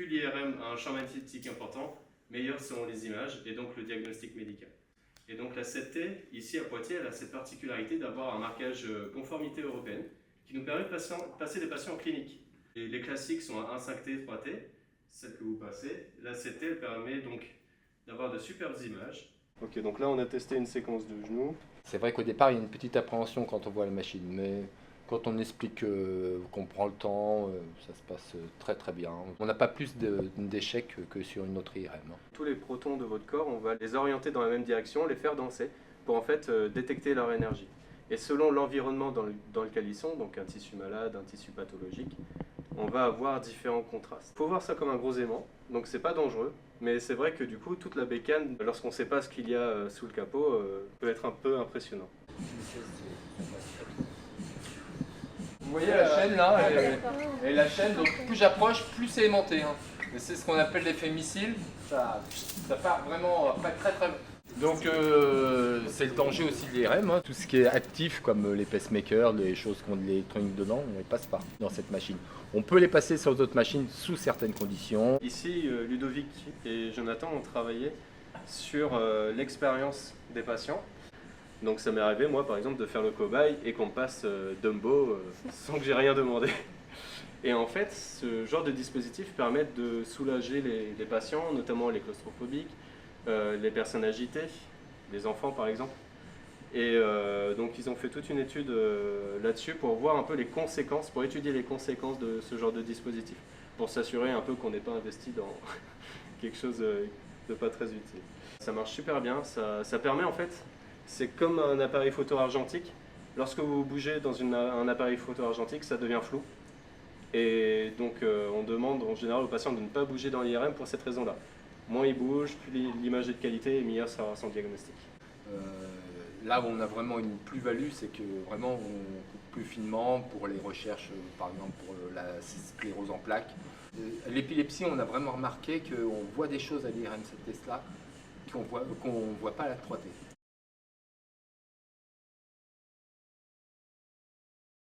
Plus l'IRM a un champ magnétique important, meilleures seront les images et donc le diagnostic médical. Et donc la 7T, ici à Poitiers, elle a cette particularité d'avoir un marquage conformité européenne qui nous permet de passer des patients en clinique. Et les classiques sont à 1,5T, 3T, celle que vous passez. La 7T, elle permet donc d'avoir de superbes images. Ok, donc là on a testé une séquence de genoux. C'est vrai qu'au départ, il y a une petite appréhension quand on voit la machine, mais quand on explique qu'on prend le temps, ça se passe très très bien. On n'a pas plus d'échecs que sur une autre IRM. Tous les protons de votre corps, on va les orienter dans la même direction, les faire danser, pour en fait détecter leur énergie. Et selon l'environnement dans lequel ils sont, donc un tissu malade, un tissu pathologique, on va avoir différents contrastes. Il faut voir ça comme un gros aimant, donc c'est pas dangereux, mais c'est vrai que du coup, toute la bécane, lorsqu'on ne sait pas ce qu'il y a sous le capot, peut être un peu impressionnant. Vous voyez la chaîne là, et la chaîne, donc plus j'approche, plus c'est aimanté. Hein. Et c'est ce qu'on appelle l'effet missile, ça part vraiment après très très. Donc c'est le danger aussi de l'IRM, hein. Tout ce qui est actif comme les pacemakers, les choses qui ont de l'électronique dedans, on ne les passe pas dans cette machine. On peut les passer sur d'autres machines sous certaines conditions. Ici, Ludovic et Jonathan ont travaillé sur l'expérience des patients. Donc ça m'est arrivé, moi par exemple, de faire le cobaye et qu'on me passe Dumbo sans que j'ai rien demandé. Et en fait, ce genre de dispositif permet de soulager les patients, notamment les claustrophobiques, les personnes agitées, les enfants par exemple. Et donc ils ont fait toute une étude là-dessus pour voir un peu les conséquences, pour étudier les conséquences de ce genre de dispositif, pour s'assurer un peu qu'on n'est pas investi dans quelque chose de pas très utile. Ça marche super bien, ça permet en fait, c'est comme un appareil photo argentique. Lorsque vous bougez dans un appareil photo argentique, ça devient flou. Et donc on demande en général aux patients de ne pas bouger dans l'IRM pour cette raison-là. Moins il bouge, plus l'image est de qualité et meilleur sera son diagnostic. Là où on a vraiment une plus-value, c'est que vraiment on coupe plus finement pour les recherches, par exemple pour la sclérose en plaques. L'épilepsie, on a vraiment remarqué qu'on voit des choses à l'IRM cette test-là qu'on voit pas à la 3T.